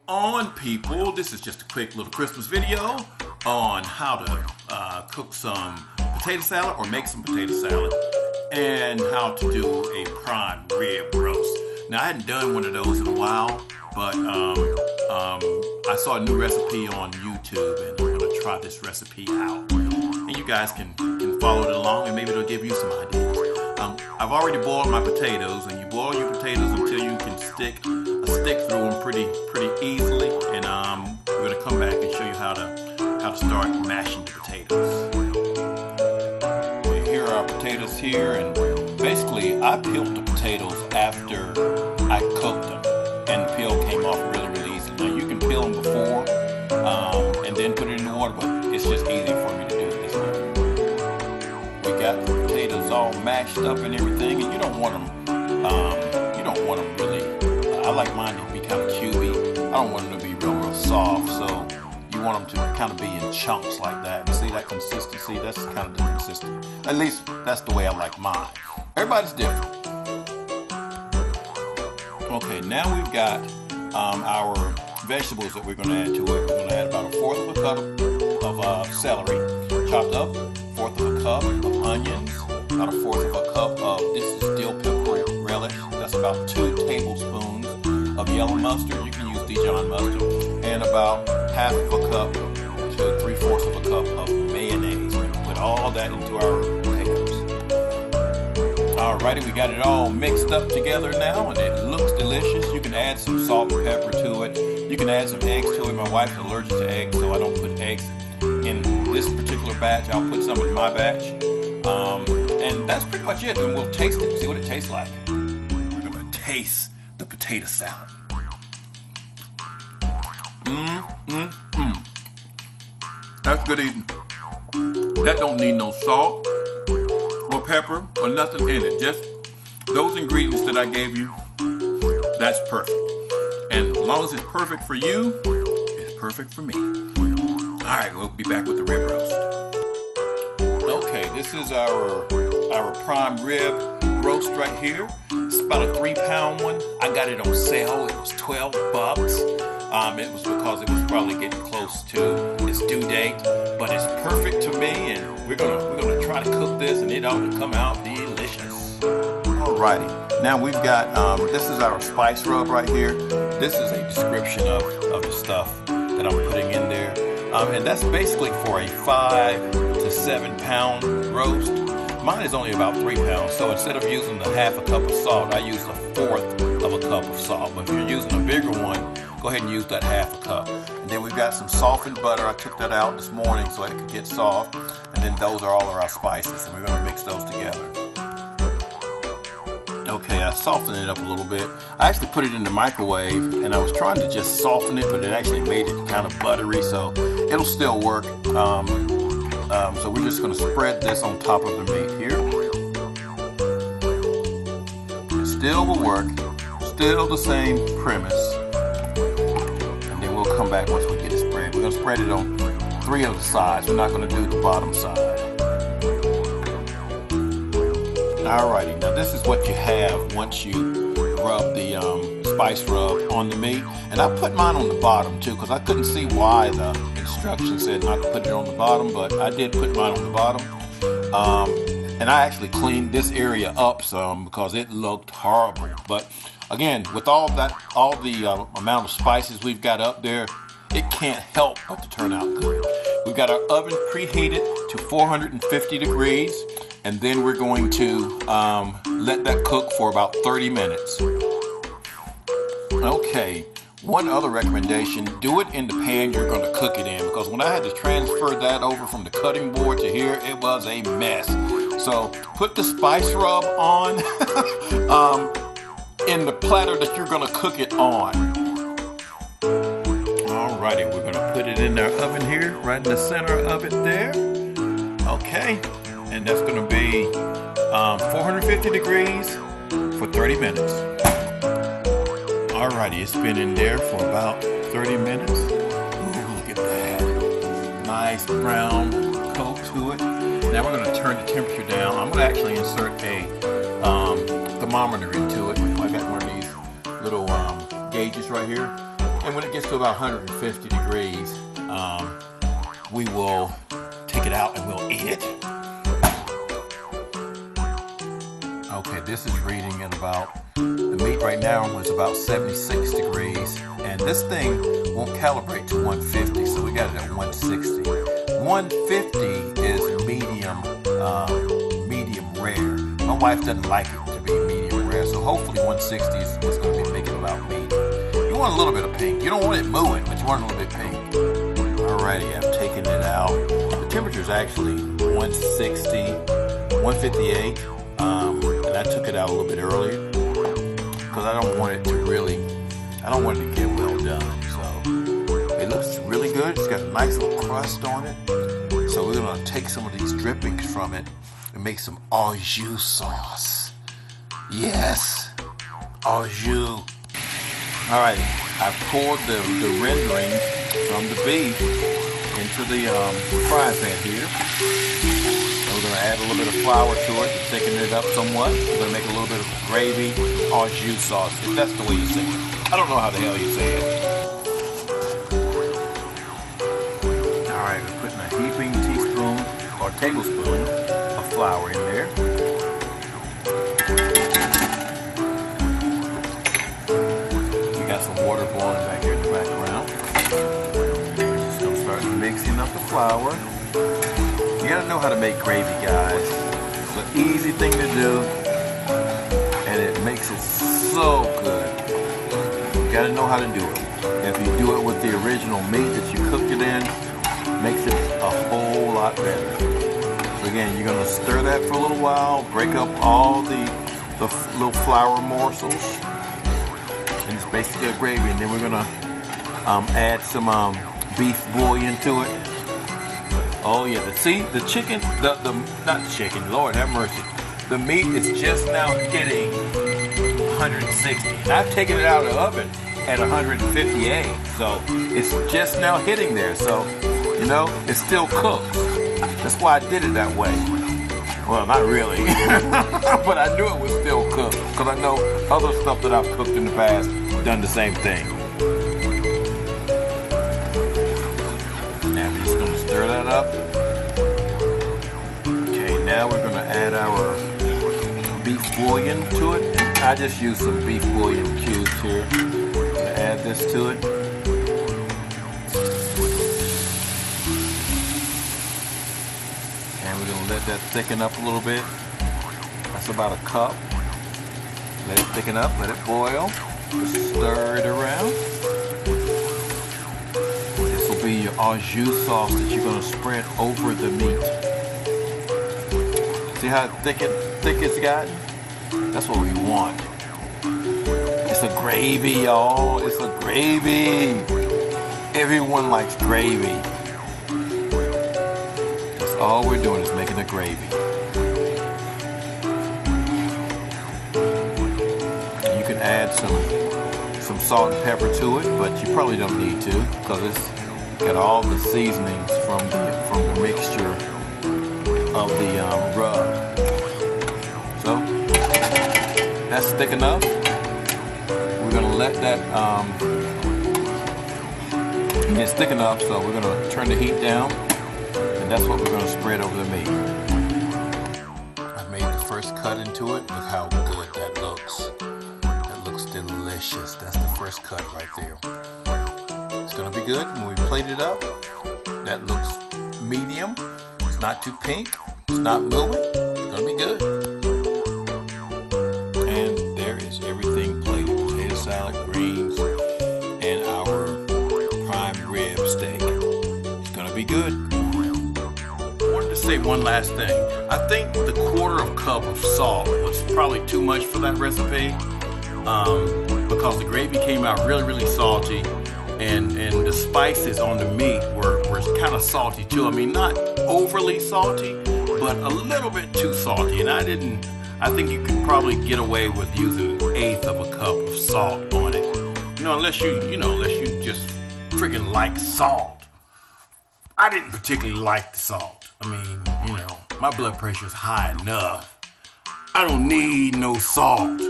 on, people? This is just a quick little Christmas video on how to cook some potato salad or make some potato salad and how to do a prime rib roast. Now, I hadn't done one of those in a while, but I saw a new recipe on YouTube and I'm going to try this recipe out. And you guys can follow it along and maybe it'll give you some ideas. I've already boiled my potatoes, and you boil your potatoes until you can stick a stick through them pretty easily. And we're going to come back and show you how to start mashing the potatoes. Here are our potatoes here, and basically I peeled the potatoes after I cooked them, and the peel came off really easily. Now you can peel them before and then put it in the water, but it's just easier for me to do it this way. We got the potatoes all mashed up and everything, and you don't want them really. I like mine to be kind of chewy. I don't want them to be real soft, so you want them to kind of be in chunks like that. See that consistency? That's kind of the consistency. At least that's the way I like mine. Everybody's different. Okay, now we've got our vegetables that we're going to add to it. We're going to add about 1/4 of a cup of celery, chopped up, 1/4 of a cup of onions, about 1/4 of a cup of, this is dill pickle relish. That's about 2 tablespoons of yellow mustard. You can use Dijon mustard, and about 1/2 of a cup to 3/4 of a cup of mayonnaise. We're going to put all that into our potatoes. Alrighty, we got it all mixed up together now, and it looks delicious. You can add some salt and pepper to it. You can add some eggs to it. My wife's allergic to eggs, so I don't put eggs in this particular batch. I'll put some in my batch. And that's pretty much it. And we'll taste it, see what it tastes like. We're going to taste the potato salad. That's good eating. That don't need no salt or pepper or nothing in it. Just those ingredients that I gave you, that's perfect. And as long as it's perfect for you, it's perfect for me. All right, we'll be back with the rib roast. Okay, this is our prime rib roast right here. It's about a 3-pound one. I got it on sale. It was $12. It was because it was probably getting close to its due date, but it's perfect to me, and we're gonna try to cook this, and it ought to come out delicious. Alrighty, now we've got this is our spice rub right here. This is a description of the stuff that I'm putting in there, and that's basically for a 5 to 7 pound roast. Mine is only about 3 pounds, so instead of using the 1/2 cup of salt, I use 1/4 of a cup of salt. But if you're using a bigger one, go ahead and use that 1/2 cup. And then we've got some softened butter. I took that out this morning so it could get soft. And then those are all of our spices, and we're going to mix those together. Okay, I softened it up a little bit. I actually put it in the microwave, and I was trying to just soften it, but it actually made it kind of buttery, so it'll still work. So we're just going to spread this on top of the meat here. It still will work. Still the same premise. And then we'll come back once we get it spread. We're going to spread it on 3 of the sides. We're not going to do the bottom side. Alrighty, now this is what you have once you rub the spice rub on the meat. And I put mine on the bottom too, because I couldn't see why the instructions said not to put it on the bottom, but I did put mine on the bottom. And I actually cleaned this area up some because it looked horrible. But again, with all the amount of spices we've got up there, it can't help but to turn out good. We've got our oven preheated to 450 degrees, and then we're going to let that cook for about 30 minutes. Okay, one other recommendation, do it in the pan you're going to cook it in, because when I had to transfer that over from the cutting board to here, it was a mess. So put the spice rub on in the platter that you're going to cook it on. Alrighty, we're going to put it in our oven here, right in the center of it there. Okay, and that's going to be 450 degrees for 30 minutes. Alrighty, it's been in there for about 30 minutes. Ooh, look at that. Nice brown coat to it. Now we're going to turn the temperature down. I'm going to actually insert a thermometer into it. I got one of these little gauges right here. And when it gets to about 150 degrees, we will take it out and we'll eat it. Okay, this is reading at about, the meat right now is about 76 degrees. And this thing won't calibrate to 150, so we got it at 160. 150 is medium rare. My wife doesn't like it to be medium rare, so hopefully 160 is going to be making about medium. You want a little bit of pink. You don't want it mooing, but you want a little bit pink. Alrighty, I've taken it out. The temperature is actually 160, 158, and I took it out a little bit earlier because I don't want it to get well done. So it looks really good. It's got a nice little crust on it. So we're gonna take some of these drippings from it and make some au jus sauce. Yes, au jus. All right, I poured the rendering from the beef into the frying pan here. And we're gonna add a little bit of flour to it, thicken it up somewhat. We're gonna make a little bit of gravy, au jus sauce, if that's the way you say it. I don't know how the hell you say it. All right, we're putting a heaping teaspoon or tablespoon of flour in there. We got some water boiling back here in the background. We're just gonna start mixing up the flour. You gotta know how to make gravy, guys. It's an easy thing to do, and it makes it so good. You gotta know how to do it. If you do it with the original meat that you cooked it in, it makes it a whole lot better. So again, you're gonna stir that for a little while, break up all the little flour morsels, and it's basically a gravy. And then we're gonna add some beef bouillon to it. Oh yeah, the chicken, not chicken, Lord have mercy. The meat is just now hitting 160. And I've taken it out of the oven at 158, so it's just now hitting there. So, you know, it's still cooked. That's why I did it that way. Well, not really, but I knew it was still cooked because I know other stuff that I've cooked in the past done the same thing. Now we're just gonna stir that up. Okay, now we're gonna add our beef bouillon to it. I just used some beef bouillon cubes here. I'm gonna add this to it. And we're gonna let that thicken up a little bit. That's about a cup. Let it thicken up, let it boil. Just stir it around. This will be your au jus sauce that you're gonna spread over the meat. See how thick it's gotten? That's what we want. It's a gravy, y'all. It's a gravy. Everyone likes gravy. That's all we're doing is making a gravy. You can add some salt and pepper to it, but you probably don't need to because it's got all the seasonings from the mixture of the rub. So that's thick enough. We're gonna let that it's thick enough, so we're gonna turn the heat down, and that's what we're gonna spread over the meat. I made the first cut into it. Look how good that looks. That looks delicious. That's the first cut right there. It's gonna be good when we plate it up. That looks medium. It's not too pink. It's not moving. It's gonna be good. And there is everything plated. Potato salad, greens, and our prime rib steak. It's gonna be good. I wanted to say one last thing. I think the 1/4 cup of salt was probably too much for that recipe because the gravy came out really, really salty. And the spices on the meat were kind of salty too. I mean, not overly salty, but a little bit too salty. And I think you could probably get away with using 1/8 of a cup of salt on it. Unless you just freaking like salt. I didn't particularly like the salt. I mean, my blood pressure is high enough. I don't need no salt.